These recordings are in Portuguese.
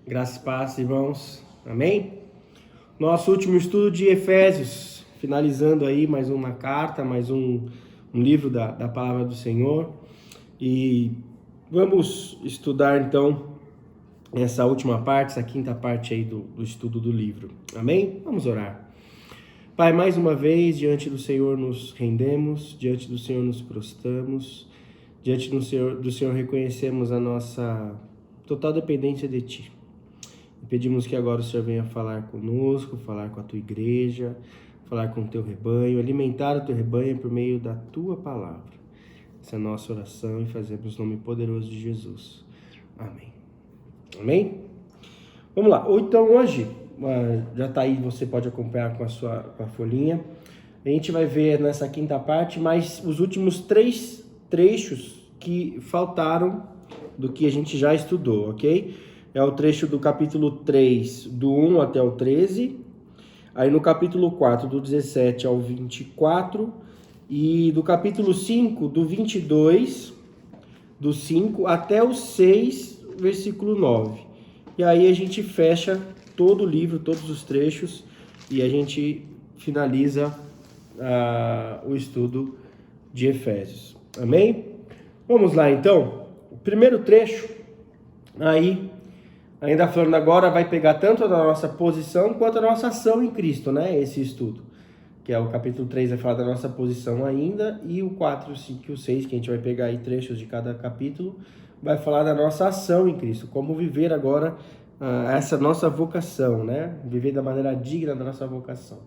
Graças e paz, irmãos. Amém? Nosso último estudo de Efésios, finalizando aí mais uma carta, mais um livro da Palavra do Senhor. E vamos estudar então essa última parte, essa quinta parte aí do estudo do livro. Amém? Vamos orar. Pai, mais uma vez, diante do Senhor nos rendemos, diante do Senhor nos prostramos, diante do Senhor reconhecemos a nossa total dependência de Ti. Pedimos que agora o Senhor venha falar conosco, falar com a Tua igreja, falar com o Teu rebanho, alimentar o Teu rebanho por meio da Tua palavra. Essa é a nossa oração e fazemos no nome poderoso de Jesus. Amém. Amém? Vamos lá. Então hoje, já está aí, você pode acompanhar com a folhinha. A gente vai ver nessa quinta parte mais os últimos 3 trechos que faltaram do que a gente já estudou, ok? É o trecho do capítulo 3, do 1 até o 13. Aí no capítulo 4, do 17 ao 24. E do capítulo 5, do 22, do 5 até o 6, versículo 9. E aí a gente fecha todo o livro, todos os trechos, e a gente finaliza o estudo de Efésios. Amém? Vamos lá então. O primeiro trecho, aí... Ainda falando agora, vai pegar tanto a nossa posição quanto a nossa ação em Cristo, né? Esse estudo. Que é o capítulo 3 vai falar da nossa posição ainda, e o 4, o 5 e o 6, que a gente vai pegar aí trechos de cada capítulo, vai falar da nossa ação em Cristo. Como viver agora essa nossa vocação, né? Viver da maneira digna da nossa vocação.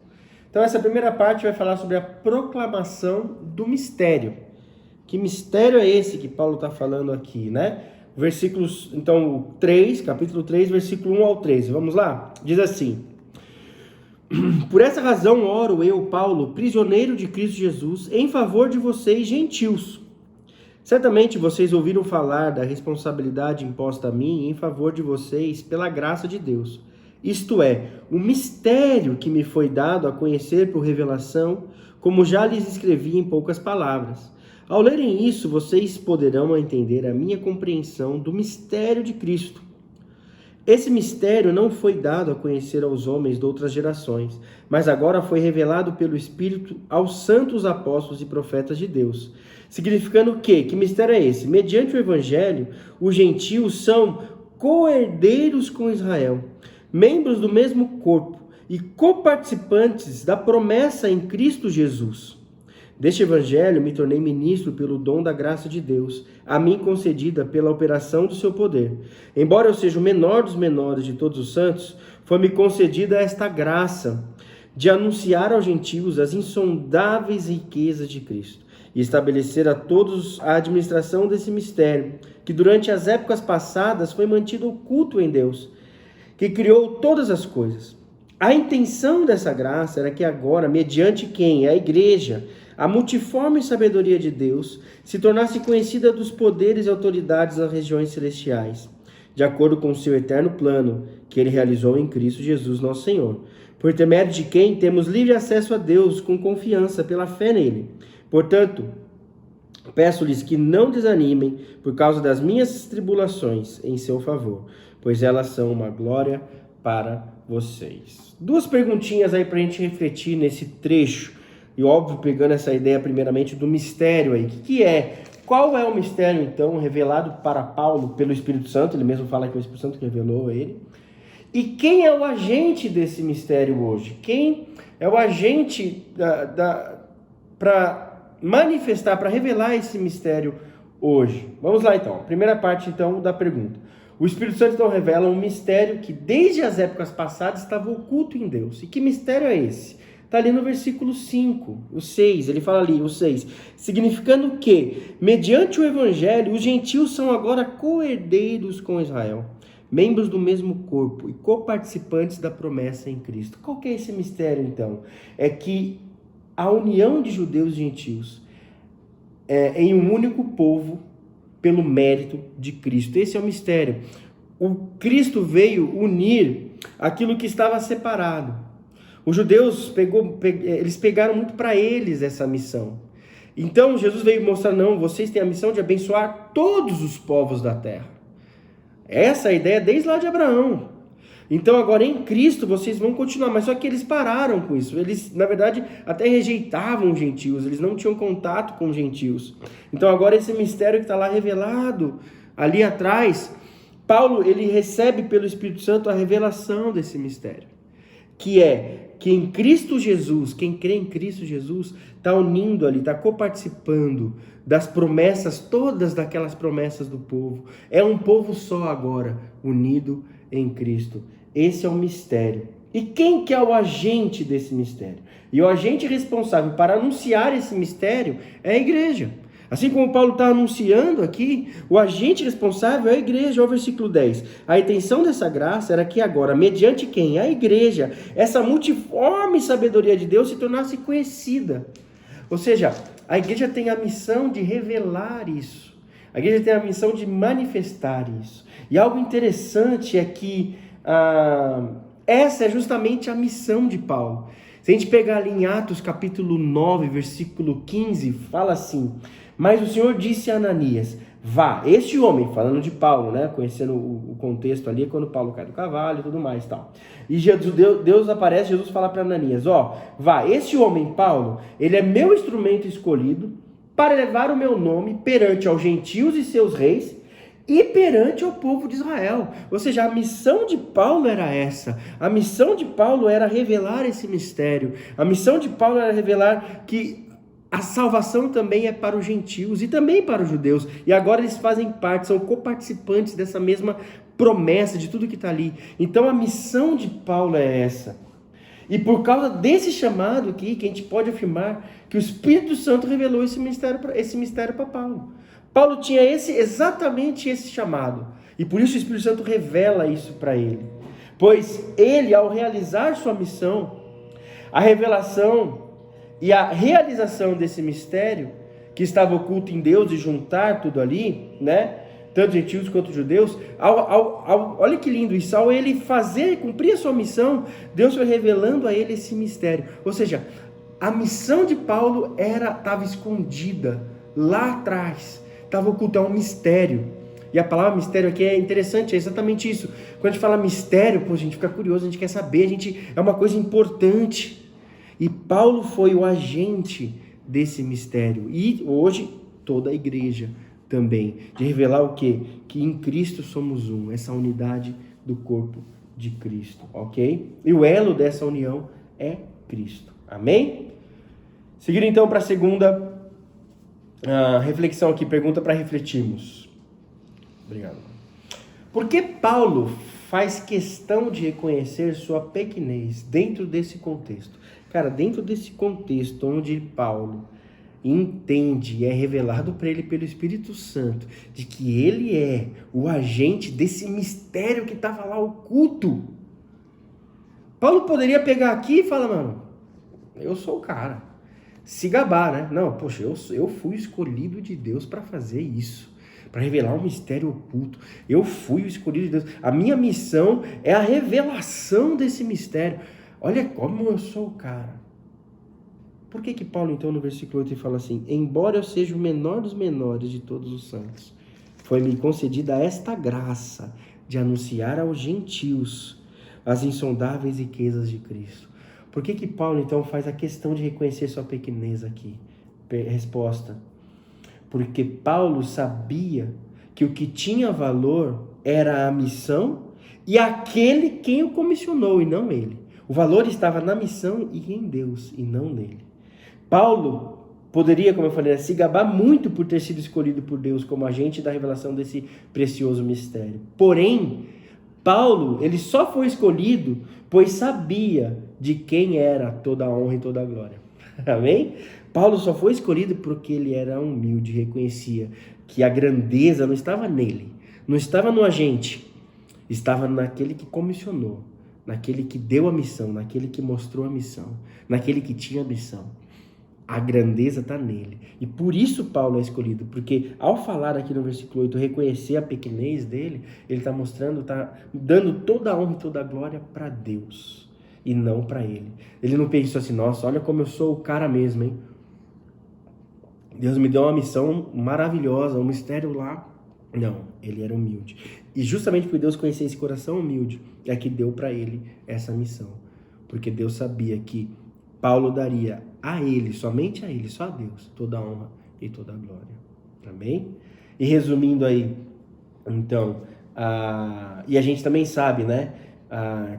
Então essa primeira parte vai falar sobre a proclamação do mistério. Que mistério é esse que Paulo está falando aqui, né? Versículos, então, 3, capítulo 3, versículo 1 ao 13. Vamos lá? Diz assim: Por essa razão oro eu, Paulo, prisioneiro de Cristo Jesus, em favor de vocês, gentios. Certamente vocês ouviram falar da responsabilidade imposta a mim em favor de vocês pela graça de Deus. Isto é, o mistério que me foi dado a conhecer por revelação, como já lhes escrevi em poucas palavras. Ao lerem isso, vocês poderão entender a minha compreensão do mistério de Cristo. Esse mistério não foi dado a conhecer aos homens de outras gerações, mas agora foi revelado pelo Espírito aos santos apóstolos e profetas de Deus. Significando o quê? Que mistério é esse? Mediante o Evangelho, os gentios são co-herdeiros com Israel, membros do mesmo corpo e coparticipantes da promessa em Cristo Jesus. Deste evangelho me tornei ministro pelo dom da graça de Deus, a mim concedida pela operação do seu poder. Embora eu seja o menor dos menores de todos os santos, foi-me concedida esta graça de anunciar aos gentios as insondáveis riquezas de Cristo e estabelecer a todos a administração desse mistério, que durante as épocas passadas foi mantido oculto em Deus, que criou todas as coisas. A intenção dessa graça era que agora, mediante quem? A igreja, a multiforme sabedoria de Deus, se tornasse conhecida dos poderes e autoridades nas regiões celestiais, de acordo com o seu eterno plano, que ele realizou em Cristo Jesus, nosso Senhor, por intermédio de quem temos livre acesso a Deus com confiança pela fé nele. Portanto, peço-lhes que não desanimem por causa das minhas tribulações em seu favor, pois elas são uma glória para vocês. 2 perguntinhas aí para a gente refletir nesse trecho. E óbvio, pegando essa ideia primeiramente do mistério aí. O que é? Qual é o mistério, então, revelado para Paulo pelo Espírito Santo? Ele mesmo fala que é o Espírito Santo que revelou a ele. E quem é o agente desse mistério hoje? Quem é o agente para manifestar, para revelar esse mistério hoje? Vamos lá, então. Primeira parte, então, da pergunta. O Espírito Santo, então, revela um mistério que, desde as épocas passadas, estava oculto em Deus. E que mistério é esse? Está ali no versículo 5, o 6, ele fala ali, o 6, significando que, mediante o Evangelho, os gentios são agora co-herdeiros com Israel, membros do mesmo corpo e coparticipantes da promessa em Cristo. Qual que é esse mistério, então? É que a união de judeus e gentios é em um único povo pelo mérito de Cristo. Esse é o mistério. O Cristo veio unir aquilo que estava separado. Os judeus eles pegaram muito para eles essa missão. Então Jesus veio mostrar, não, vocês têm a missão de abençoar todos os povos da terra. Essa é a ideia desde lá de Abraão. Então agora em Cristo vocês vão continuar, mas só que eles pararam com isso. Eles, na verdade, até rejeitavam os gentios, eles não tinham contato com os gentios. Então agora esse mistério que está lá revelado, ali atrás, Paulo, ele recebe pelo Espírito Santo a revelação desse mistério. Que é que em Cristo Jesus, quem crê em Cristo Jesus, está unindo ali, está coparticipando das promessas, todas daquelas promessas do povo. É um povo só agora, unido em Cristo. Esse é o mistério. E quem que é o agente desse mistério? E o agente responsável para anunciar esse mistério é a igreja. Assim como Paulo está anunciando aqui, o agente responsável é a igreja. Olha o versículo 10. A intenção dessa graça era que agora, mediante quem? A igreja, essa multiforme sabedoria de Deus se tornasse conhecida. Ou seja, a igreja tem a missão de revelar isso. A igreja tem a missão de manifestar isso. E algo interessante é que essa é justamente a missão de Paulo. Se a gente pegar ali em Atos capítulo 9, versículo 15, fala assim: mas o Senhor disse a Ananias, vá, este homem, falando de Paulo, né, conhecendo o contexto ali, quando Paulo cai do cavalo e tudo mais e tal. E Deus aparece, Jesus fala para Ananias, vá, este homem, Paulo, ele é meu instrumento escolhido para levar o meu nome perante aos gentios e seus reis, e perante o povo de Israel. Ou seja, a missão de Paulo era essa. A missão de Paulo era revelar esse mistério. A missão de Paulo era revelar que a salvação também é para os gentios e também para os judeus. E agora eles fazem parte, são coparticipantes dessa mesma promessa, de tudo que está ali. Então a missão de Paulo é essa. E por causa desse chamado aqui, que a gente pode afirmar que o Espírito Santo revelou esse mistério para Paulo. Paulo tinha exatamente esse chamado. E por isso o Espírito Santo revela isso para ele. Pois ele, ao realizar sua missão, a revelação e a realização desse mistério, que estava oculto em Deus, e juntar tudo ali, né? Tanto gentios quanto judeus, olha que lindo isso, ao ele cumprir a sua missão, Deus foi revelando a ele esse mistério. Ou seja, a missão de Paulo estava escondida lá atrás, estava oculta, é um mistério. E a palavra mistério aqui é interessante, é exatamente isso. Quando a gente fala mistério, a gente fica curioso, a gente quer saber, é uma coisa importante. E Paulo foi o agente desse mistério. E hoje toda a igreja também, de revelar o quê? Que em Cristo somos um, essa unidade do corpo de Cristo, ok? E o elo dessa união é Cristo, amém? Seguindo então para a segunda reflexão aqui, pergunta para refletirmos. Obrigado. Por que Paulo faz questão de reconhecer sua pequenez dentro desse contexto? Cara, dentro desse contexto onde Paulo entende e é revelado para ele pelo Espírito Santo de que ele é o agente desse mistério que estava lá oculto, Paulo poderia pegar aqui e falar, mano, eu sou o cara, se gabar, né? Não, poxa, eu fui escolhido de Deus para fazer isso, para revelar um mistério oculto. Eu fui o escolhido de Deus. A minha missão é a revelação desse mistério. Olha como eu sou o cara. Por que Paulo, então, no versículo 8, ele fala assim: embora eu seja o menor dos menores de todos os santos, foi-me concedida esta graça de anunciar aos gentios as insondáveis riquezas de Cristo. Por que Paulo, então, faz a questão de reconhecer sua pequenez aqui? Resposta: porque Paulo sabia que o que tinha valor era a missão e aquele quem o comissionou, e não ele. O valor estava na missão e em Deus, e não nele. Paulo poderia, como eu falei, se gabar muito por ter sido escolhido por Deus como agente da revelação desse precioso mistério. Porém, Paulo, ele só foi escolhido pois sabia de quem era toda a honra e toda a glória. Amém? Paulo só foi escolhido porque ele era humilde, reconhecia que a grandeza não estava nele, não estava no agente, estava naquele que comissionou, naquele que deu a missão, naquele que mostrou a missão, naquele que tinha a missão. A grandeza está nele. E por isso Paulo é escolhido, porque ao falar aqui no versículo 8, reconhecer a pequenez dele, ele está mostrando, está dando toda a honra e toda a glória para Deus, e não para ele. Ele não pensou assim, nossa, olha como eu sou o cara mesmo, hein? Deus me deu uma missão maravilhosa, um mistério lá. Não, ele era humilde. E justamente por Deus conhecer esse coração humilde, é que deu para ele essa missão. Porque Deus sabia que Paulo daria a ele, somente a ele, só a Deus, toda a honra e toda a glória. Amém? E resumindo aí, então, e a gente também sabe, né,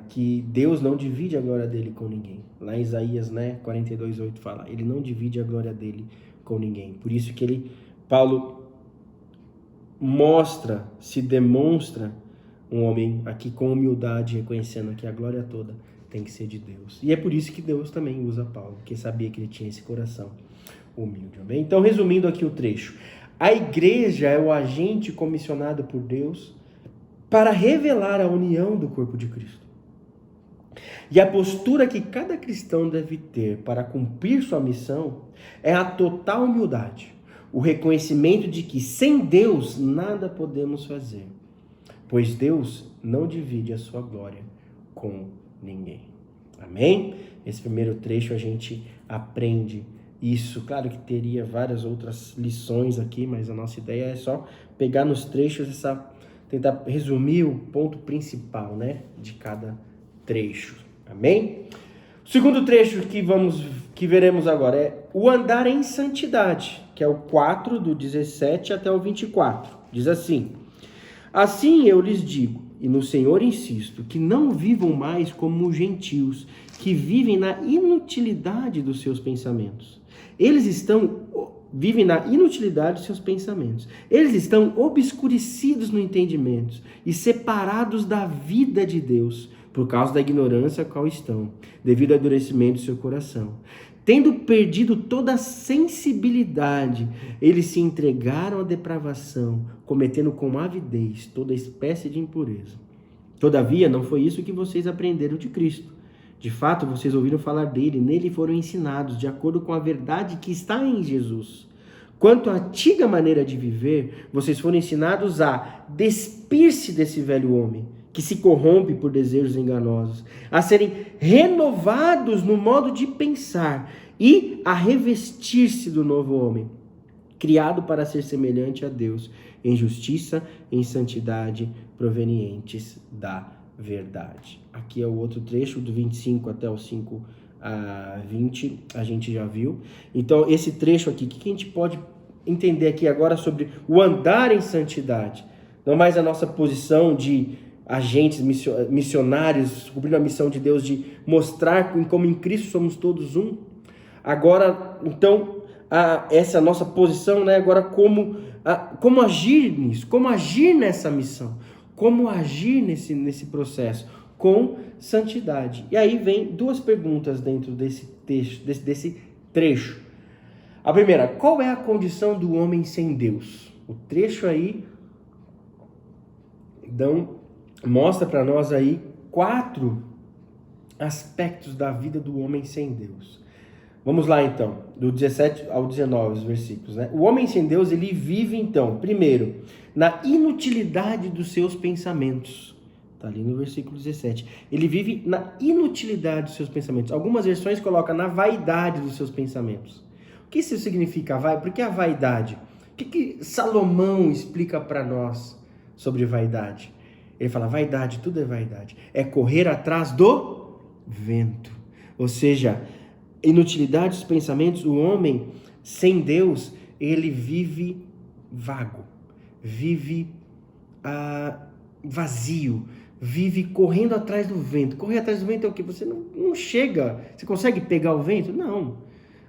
que Deus não divide a glória dele com ninguém. Lá em Isaías, né, 42:8 fala, ele não divide a glória dele com ninguém. Por isso que Paulo se demonstra um homem aqui com humildade, reconhecendo que a glória toda tem que ser de Deus. E é por isso que Deus também usa Paulo, porque sabia que ele tinha esse coração humilde. Amém? Então, resumindo aqui o trecho. A igreja é o agente comissionado por Deus para revelar a união do corpo de Cristo. E a postura que cada cristão deve ter para cumprir sua missão é a total humildade, o reconhecimento de que sem Deus nada podemos fazer, pois Deus não divide a sua glória com ninguém. Amém? Esse primeiro trecho a gente aprende isso. Claro que teria várias outras lições aqui, mas a nossa ideia é só pegar nos trechos tentar resumir o ponto principal, né, de cada trecho. Amém? O segundo trecho que veremos agora é o andar em santidade, que é o 4, do 17 até o 24. Diz assim: assim eu lhes digo, e no Senhor insisto, que não vivam mais como os gentios, que vivem na inutilidade dos seus pensamentos. Vivem na inutilidade dos seus pensamentos. Eles estão obscurecidos no entendimento e separados da vida de Deus, por causa da ignorância a qual estão, devido ao endurecimento do seu coração. Tendo perdido toda a sensibilidade, eles se entregaram à depravação, cometendo com avidez toda espécie de impureza. Todavia, não foi isso que vocês aprenderam de Cristo. De fato, vocês ouviram falar dele, nele foram ensinados, de acordo com a verdade que está em Jesus. Quanto à antiga maneira de viver, vocês foram ensinados a despir-se desse velho homem, que se corrompe por desejos enganosos, a serem renovados no modo de pensar e a revestir-se do novo homem, criado para ser semelhante a Deus, em justiça e em santidade provenientes da verdade. Aqui é o outro trecho, do 25 até o 5 a 20, a gente já viu. Então, esse trecho aqui, o que a gente pode entender aqui agora sobre o andar em santidade? Não mais a nossa posição de agentes missionários, cumprindo a missão de Deus de mostrar como em Cristo somos todos um. Agora, então, essa nossa posição, né? Agora, como agir nisso? Como agir nessa missão? Como agir nesse processo? Com santidade. E aí vem duas perguntas dentro desse trecho. A primeira, qual é a condição do homem sem Deus? O trecho aí mostra para nós aí 4 aspectos da vida do homem sem Deus. Vamos lá então, do 17 ao 19, os versículos, né? O homem sem Deus, ele vive então, primeiro, na inutilidade dos seus pensamentos. Está ali no versículo 17. Ele vive na inutilidade dos seus pensamentos. Algumas versões colocam na vaidade dos seus pensamentos. O que isso significa? Por que a vaidade? O que Salomão explica para nós sobre vaidade? Ele fala, vaidade, tudo é vaidade. É correr atrás do vento. Ou seja, inutilidade dos pensamentos, o homem sem Deus, ele vive vago, vive vazio, vive correndo atrás do vento. Correr atrás do vento é o que? Você não chega, você consegue pegar o vento? Não.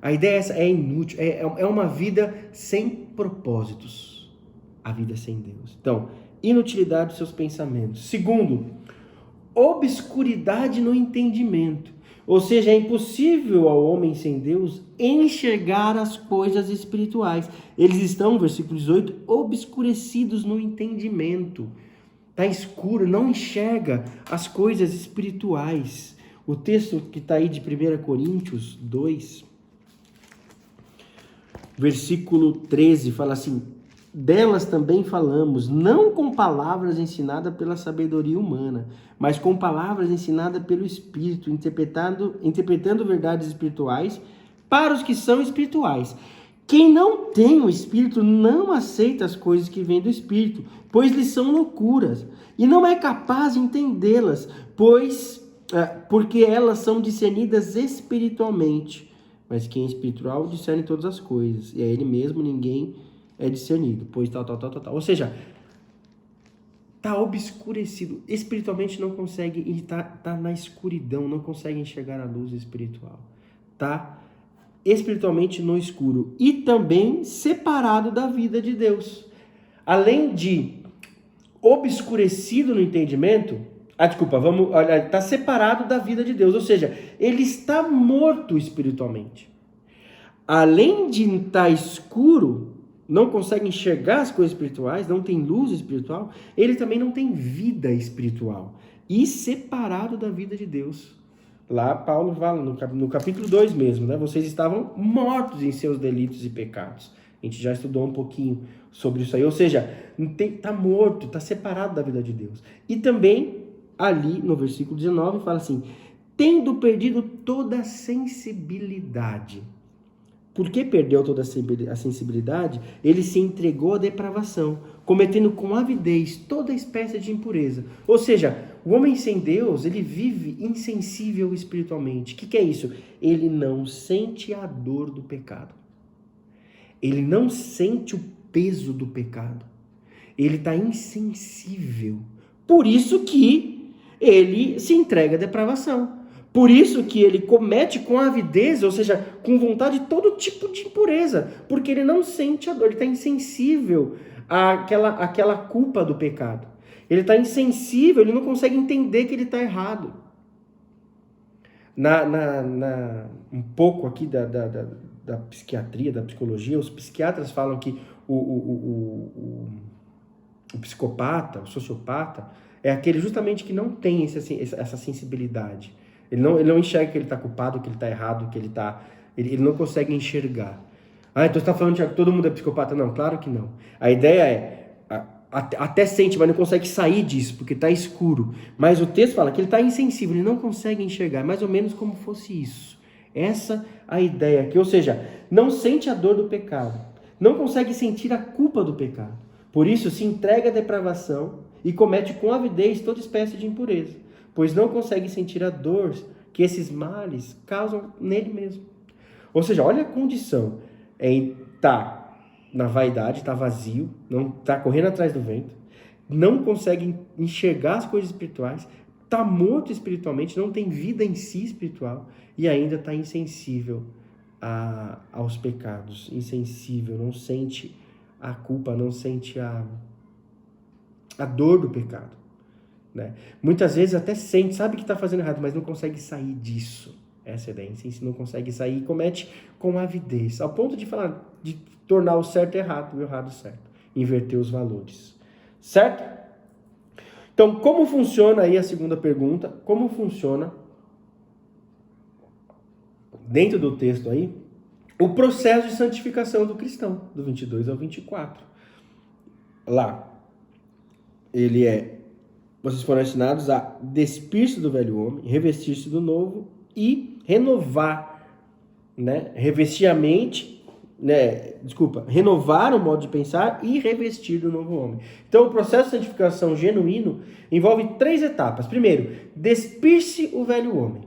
A ideia é essa, é inútil, é uma vida sem propósitos, a vida sem Deus. Então, inutilidade dos seus pensamentos. Segundo, obscuridade no entendimento. Ou seja, é impossível ao homem sem Deus enxergar as coisas espirituais. Eles estão, versículo 18, obscurecidos no entendimento. Está escuro, não enxerga as coisas espirituais. O texto que está aí de 1 Coríntios 2, versículo 13, fala assim: delas também falamos, não com palavras ensinadas pela sabedoria humana, mas com palavras ensinadas pelo Espírito, interpretando verdades espirituais para os que são espirituais. Quem não tem o Espírito não aceita as coisas que vêm do Espírito, pois lhes são loucuras, e não é capaz de entendê-las, porque elas são discernidas espiritualmente. Mas quem é espiritual discerne todas as coisas, e a ele mesmo ninguém é discernido, pois tal. Ou seja, está obscurecido, espiritualmente não consegue, está na escuridão, não consegue enxergar a luz espiritual. Está espiritualmente no escuro e também separado da vida de Deus. Além de obscurecido no entendimento, está separado da vida de Deus, ou seja, ele está morto espiritualmente. Além de estar escuro, não consegue enxergar as coisas espirituais, não tem luz espiritual, ele também não tem vida espiritual e separado da vida de Deus. Lá Paulo fala, no capítulo 2 mesmo, né? Vocês estavam mortos em seus delitos e pecados. A gente já estudou um pouquinho sobre isso aí. Ou seja, está morto, está separado da vida de Deus. E também, ali no versículo 19, fala assim, tendo perdido toda a sensibilidade. Por que perdeu toda a sensibilidade? Ele se entregou à depravação, cometendo com avidez toda espécie de impureza. Ou seja, o homem sem Deus, ele vive insensível espiritualmente. O que é isso? Ele não sente a dor do pecado. Ele não sente o peso do pecado. Ele está insensível. Por isso que ele se entrega à depravação. Por isso que ele comete com avidez, ou seja, com vontade, todo tipo de impureza, porque ele não sente a dor, ele está insensível àquela culpa do pecado. Ele está insensível, ele não consegue entender que ele está errado. Um pouco aqui da psiquiatria, da psicologia, os psiquiatras falam que o psicopata, o sociopata, é aquele justamente que não tem essa sensibilidade. Ele não enxerga que ele está culpado, que ele está errado, que ele não consegue enxergar. Então você está falando que todo mundo é psicopata? Não, claro que não. A ideia é, até sente, mas não consegue sair disso, porque está escuro. Mas o texto fala que ele está insensível, ele não consegue enxergar, mais ou menos como fosse isso. Essa a ideia aqui, ou seja, não sente a dor do pecado, não consegue sentir a culpa do pecado. Por isso se entrega à depravação e comete com avidez toda espécie de impureza, pois não consegue sentir a dor que esses males causam nele mesmo. Ou seja, olha a condição, está na vaidade, está vazio, não está correndo atrás do vento, não consegue enxergar as coisas espirituais, está morto espiritualmente, não tem vida em si espiritual e ainda está insensível aos pecados, insensível, não sente a culpa, não sente a dor do pecado. Né? Muitas vezes até sente, sabe que está fazendo errado, mas não consegue sair disso. Essa é a ideia, não consegue sair e comete com avidez, ao ponto de tornar o certo errado e o errado certo, inverter os valores. Certo? Então, como funciona aí a segunda pergunta? Como funciona, dentro do texto aí, o processo de santificação do cristão, do 22 ao 24. Lá, vocês foram ensinados a despir-se do velho homem, revestir-se do novo e renovar, né? Revestir a mente, renovar o modo de pensar e revestir do novo homem. Então, o processo de santificação genuíno envolve 3 etapas. Primeiro, despir-se o velho homem.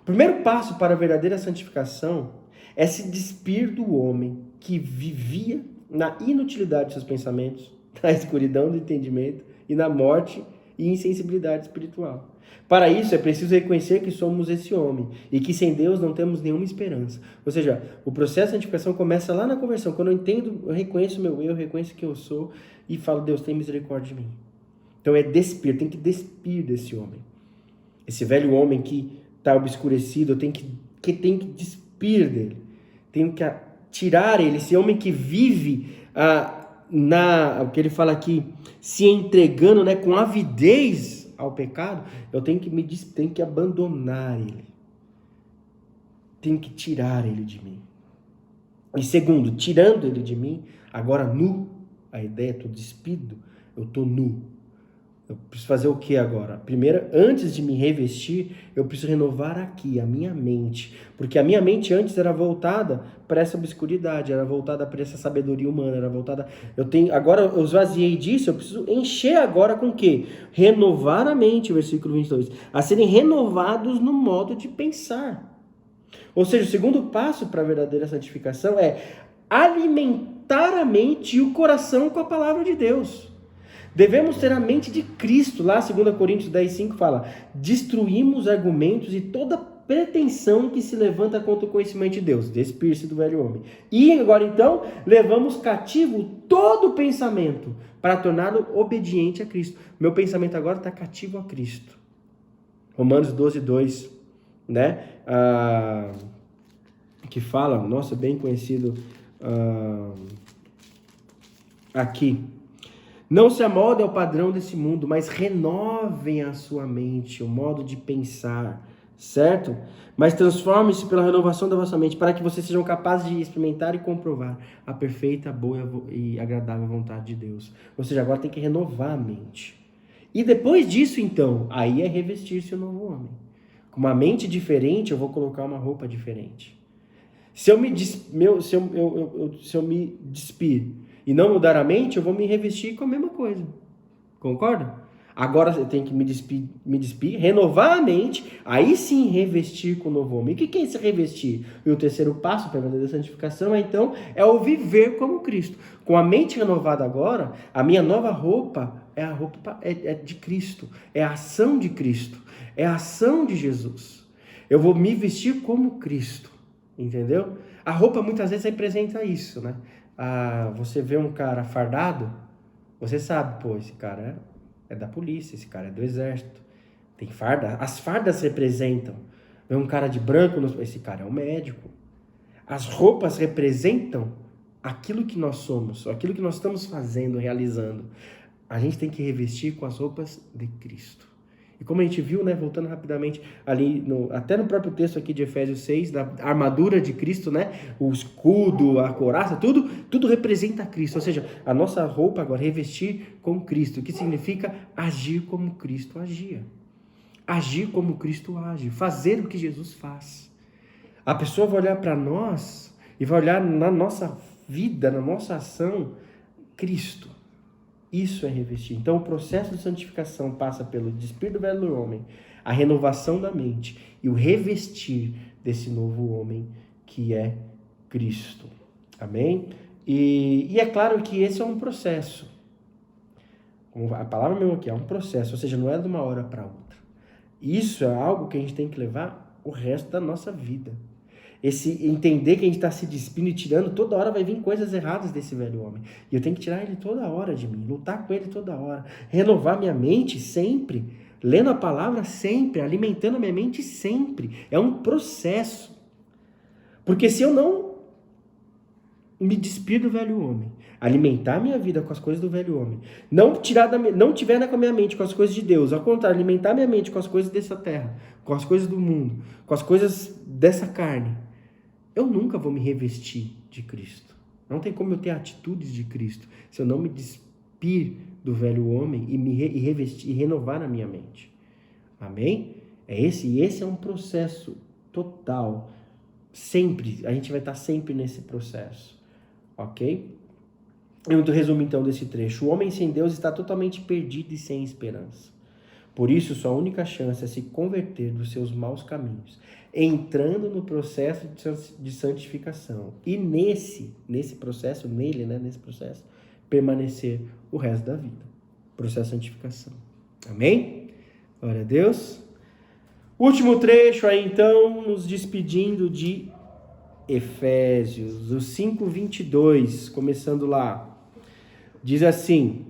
O primeiro passo para a verdadeira santificação é se despir do homem que vivia na inutilidade de seus pensamentos, na escuridão do entendimento e na morte e insensibilidade espiritual. Para isso, é preciso reconhecer que somos esse homem e que sem Deus não temos nenhuma esperança. Ou seja, o processo de santificação começa lá na conversão. Quando eu entendo, eu reconheço o meu erro, eu reconheço que eu sou e falo, Deus, tem misericórdia de mim. Então tem que despir desse homem. Esse velho homem que está obscurecido, eu tenho que despir dele. Tenho que tirar ele, esse homem que vive o que ele fala aqui, se entregando, né, com avidez ao pecado, eu tenho que abandonar ele. Tenho que tirar ele de mim. E segundo, tirando ele de mim, agora nu, a ideia, estou despido, eu estou nu. Eu preciso fazer o que agora? Primeiro, antes de me revestir, eu preciso renovar aqui a minha mente. Porque a minha mente antes era voltada para essa obscuridade, era voltada para essa sabedoria humana, era voltada... Agora eu esvaziei disso, eu preciso encher agora com o quê? Renovar a mente, versículo 22. A serem renovados no modo de pensar. Ou seja, o segundo passo para a verdadeira santificação é alimentar a mente e o coração com a palavra de Deus. Devemos ter a mente de Cristo. Lá 2 Coríntios 10:5 fala: destruímos argumentos e toda pretensão que se levanta contra o conhecimento de Deus. Despir-se do velho homem. E agora então, levamos cativo todo pensamento para torná-lo obediente a Cristo. Meu pensamento agora está cativo a Cristo. Romanos 12:2, né? Que fala, nossa, bem conhecido aqui. Não se amoldem ao padrão desse mundo, mas renovem a sua mente, o modo de pensar, certo? Mas transformem-se pela renovação da vossa mente, para que vocês sejam capazes de experimentar e comprovar a perfeita, boa e agradável vontade de Deus. Ou seja, agora tem que renovar a mente. E depois disso, então, aí é revestir-se o novo homem. Com uma mente diferente, eu vou colocar uma roupa diferente. Se eu me despir e não mudar a mente, eu vou me revestir com a mesma coisa. Concorda? Agora eu tenho que me despir, renovar a mente, aí sim revestir com o novo homem. E o que é esse revestir? E o terceiro passo para a verdadeira santificação é o viver como Cristo. Com a mente renovada agora, a minha nova roupa é a roupa de Cristo, é a ação de Cristo, é a ação de Jesus. Eu vou me vestir como Cristo, entendeu? A roupa muitas vezes representa isso, né? Você vê um cara fardado, você sabe, pô, esse cara é da polícia, esse cara é do exército, tem farda, as fardas representam. Vê um cara de branco, esse cara é um médico. As roupas representam aquilo que nós somos, aquilo que nós estamos fazendo, realizando. A gente tem que revestir com as roupas de Cristo. E como a gente viu, né, voltando rapidamente ali, até no próprio texto aqui de Efésios 6, da armadura de Cristo, né, o escudo, a couraça, tudo representa Cristo. Ou seja, a nossa roupa agora é revestir com Cristo, que significa agir como Cristo agia. Agir como Cristo age, fazer o que Jesus faz. A pessoa vai olhar para nós e vai olhar na nossa vida, na nossa ação, Cristo. Isso é revestir. Então, o processo de santificação passa pelo despir do velho homem, a renovação da mente e o revestir desse novo homem que é Cristo. Amém? E é claro que esse é um processo. A palavra mesmo aqui é um processo, ou seja, não é de uma hora para outra. Isso é algo que a gente tem que levar o resto da nossa vida. Esse entender que a gente está se despindo e tirando, toda hora vai vir coisas erradas desse velho homem. E eu tenho que tirar ele toda hora de mim, lutar com ele toda hora, renovar minha mente sempre, lendo a palavra sempre, alimentando a minha mente sempre. É um processo. Porque se eu não me despir do velho homem, alimentar a minha vida com as coisas do velho homem, não tiver com a minha mente com as coisas de Deus, ao contrário, alimentar a minha mente com as coisas dessa terra, com as coisas do mundo, com as coisas dessa carne, eu nunca vou me revestir de Cristo. Não tem como eu ter atitudes de Cristo se eu não me despir do velho homem e revestir e renovar a minha mente. Amém? Esse é um processo total. Sempre, a gente vai estar sempre nesse processo. Ok? Eu resumo então desse trecho. O homem sem Deus está totalmente perdido e sem esperança. Por isso, sua única chance é se converter dos seus maus caminhos, entrando no processo de santificação. E nesse processo, nesse processo, permanecer o resto da vida. Processo de santificação. Amém? Glória a Deus. Último trecho aí, então, nos despedindo de Efésios, o 5:22, começando lá. Diz assim: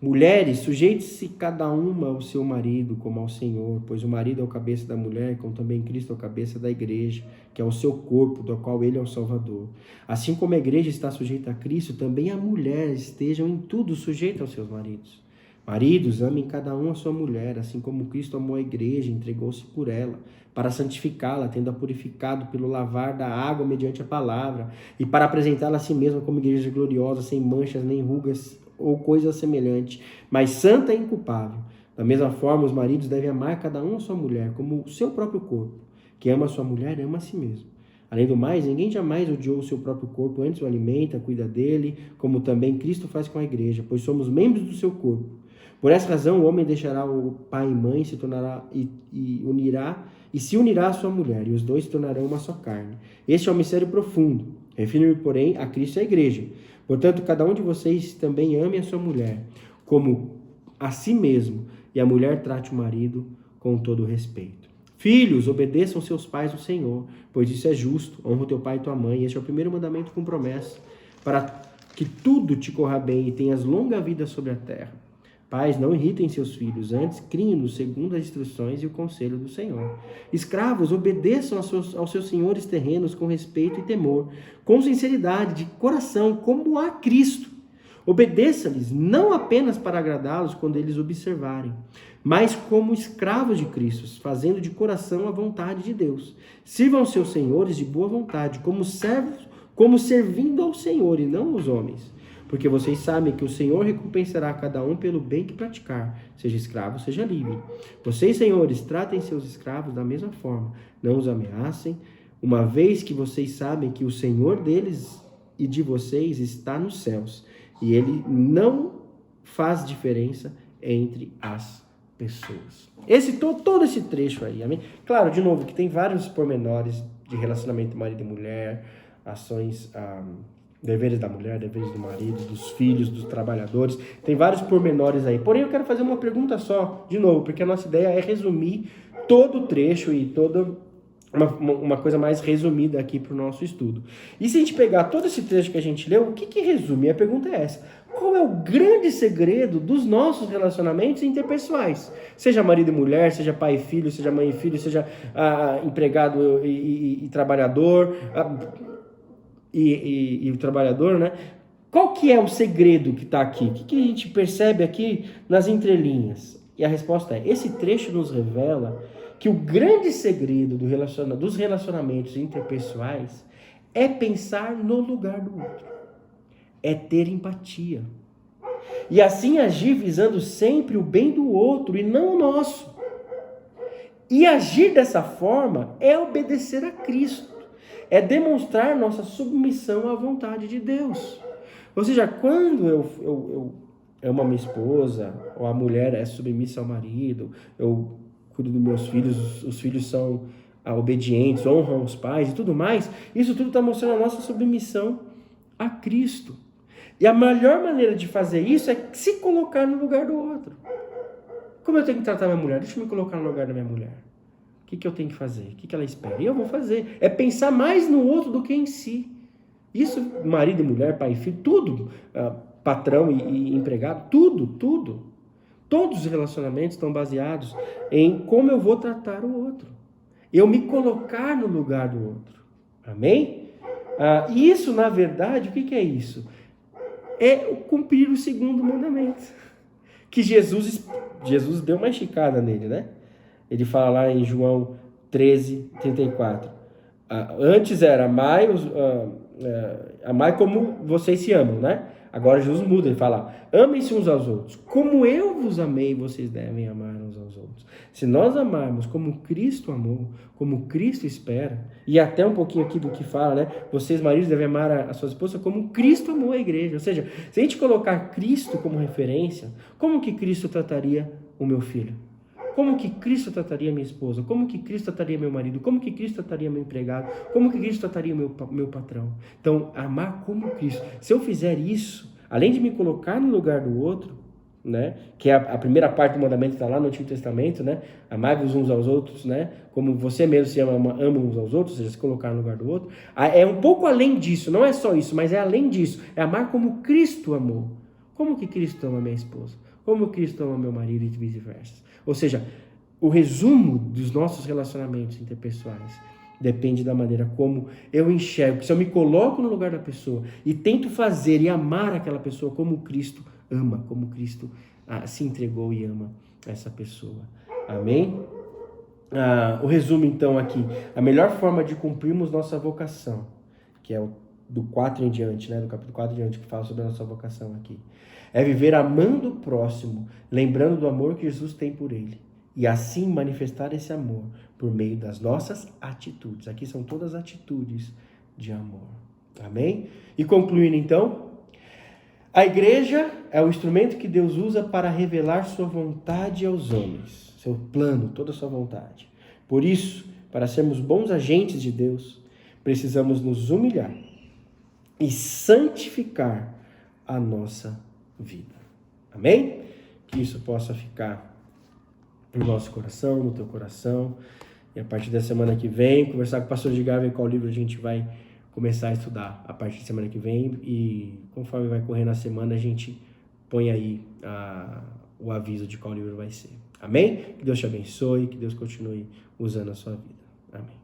mulheres, sujeite-se cada uma ao seu marido como ao Senhor, pois o marido é o cabeça da mulher, como também Cristo é o cabeça da igreja, que é o seu corpo, do qual ele é o Salvador. Assim como a igreja está sujeita a Cristo, também a mulher estejam em tudo sujeita aos seus maridos. Maridos, amem cada um a sua mulher, assim como Cristo amou a igreja e entregou-se por ela, para santificá-la, tendo-a purificado pelo lavar da água mediante a palavra, e para apresentá-la a si mesma como igreja gloriosa, sem manchas nem rugas ou coisa semelhante, mas santa e inculpável. Da mesma forma, os maridos devem amar cada um a sua mulher como o seu próprio corpo. Quem ama a sua mulher, ama a si mesmo. Além do mais, ninguém jamais odiou o seu próprio corpo, antes o alimenta, cuida dele, como também Cristo faz com a igreja, pois somos membros do seu corpo. Por essa razão, o homem deixará o pai e mãe, se tornará se unirá à sua mulher, e os dois se tornarão uma só carne. Este é um mistério profundo. Refiro-me, porém, a Cristo e à igreja. Portanto, cada um de vocês também ame a sua mulher, como a si mesmo, e a mulher trate o marido com todo respeito. Filhos, obedeçam seus pais no Senhor, pois isso é justo. Honra o teu pai e tua mãe. Este é o primeiro mandamento com promessa, para que tudo te corra bem e tenhas longa vida sobre a terra. Pais, não irritem seus filhos, antes criem-nos segundo as instruções e o conselho do Senhor. Escravos, obedeçam aos seus senhores terrenos com respeito e temor, com sinceridade de coração, como a Cristo. Obedeça-lhes, não apenas para agradá-los quando eles observarem, mas como escravos de Cristo, fazendo de coração a vontade de Deus. Sirvam seus senhores de boa vontade, como servos, como servindo ao Senhor e não aos homens. Porque vocês sabem que o Senhor recompensará cada um pelo bem que praticar, seja escravo, seja livre. Vocês, senhores, tratem seus escravos da mesma forma, não os ameacem, uma vez que vocês sabem que o Senhor deles e de vocês está nos céus, e ele não faz diferença entre as pessoas. Todo esse trecho aí, amém? Claro, de novo, que tem vários pormenores de relacionamento marido e mulher, ações, deveres da mulher, deveres do marido, dos filhos, dos trabalhadores, tem vários pormenores aí. Porém, eu quero fazer uma pergunta só, de novo, porque a nossa ideia é resumir todo o trecho e toda uma coisa mais resumida aqui para o nosso estudo. E se a gente pegar todo esse trecho que a gente leu, o que resume? A pergunta é essa: qual é o grande segredo dos nossos relacionamentos interpessoais? Seja marido e mulher, seja pai e filho, seja mãe e filho, seja empregado e trabalhador, e o trabalhador, né? Qual que é o segredo que está aqui? O que a gente percebe aqui nas entrelinhas? E a resposta é: esse trecho nos revela que o grande segredo dos relacionamentos interpessoais é pensar no lugar do outro, é ter empatia, e assim agir visando sempre o bem do outro e não o nosso. E agir dessa forma é obedecer a Cristo, é demonstrar nossa submissão à vontade de Deus. Ou seja, quando eu amo a minha esposa, ou a mulher é submissa ao marido, eu cuido dos meus filhos, os filhos são obedientes, honram os pais e tudo mais, isso tudo está mostrando a nossa submissão a Cristo. E a melhor maneira de fazer isso é se colocar no lugar do outro. Como eu tenho que tratar minha mulher? Deixa eu me colocar no lugar da minha mulher. O que eu tenho que fazer? O que ela espera? E eu vou fazer. É pensar mais no outro do que em si. Isso, marido e mulher, pai e filho, tudo, patrão e empregado, tudo. Todos os relacionamentos estão baseados em como eu vou tratar o outro. Eu me colocar no lugar do outro. Amém? Isso, na verdade, o que é isso? É cumprir o segundo mandamento. Que Jesus deu uma esticada nele, né? Ele fala lá em João 13:34. Antes era amai como vocês se amam, né? Agora Jesus muda, ele fala: amem-se uns aos outros. Como eu vos amei, vocês devem amar uns aos outros. Se nós amarmos como Cristo amou, como Cristo espera, e até um pouquinho aqui do que fala, né? Vocês, maridos, devem amar a sua esposa como Cristo amou a igreja. Ou seja, se a gente colocar Cristo como referência, como que Cristo trataria o meu filho? Como que Cristo trataria minha esposa? Como que Cristo trataria meu marido? Como que Cristo trataria meu empregado? Como que Cristo trataria meu patrão? Então, amar como Cristo. Se eu fizer isso, além de me colocar no lugar do outro, né, que é a primeira parte do mandamento que está lá no Antigo Testamento, né, amai-vos uns aos outros, né, como você mesmo se ama uns aos outros, ou seja, se colocar no lugar do outro. É um pouco além disso, não é só isso, mas é além disso. É amar como Cristo amou. Como que Cristo ama minha esposa? Como Cristo ama meu marido e vice-versa. Ou seja, o resumo dos nossos relacionamentos interpessoais depende da maneira como eu enxergo. Se eu me coloco no lugar da pessoa e tento fazer e amar aquela pessoa como Cristo ama, como Cristo se entregou e ama essa pessoa. Amém? O resumo então aqui: a melhor forma de cumprirmos nossa vocação, que é o do 4 em diante, né? Do capítulo 4 em diante, que fala sobre a nossa vocação aqui. É viver amando o próximo, lembrando do amor que Jesus tem por ele. E assim manifestar esse amor por meio das nossas atitudes. Aqui são todas atitudes de amor. Amém? E concluindo então, a igreja é o instrumento que Deus usa para revelar sua vontade aos homens. Seu plano, toda a sua vontade. Por isso, para sermos bons agentes de Deus, precisamos nos humilhar e santificar a nossa vida. Amém? Que isso possa ficar no nosso coração, no teu coração. E a partir da semana que vem, conversar com o pastor Edgar, ver qual livro a gente vai começar a estudar a partir da semana que vem. E conforme vai correndo a semana, a gente põe aí o aviso de qual livro vai ser. Amém? Que Deus te abençoe, que Deus continue usando a sua vida. Amém.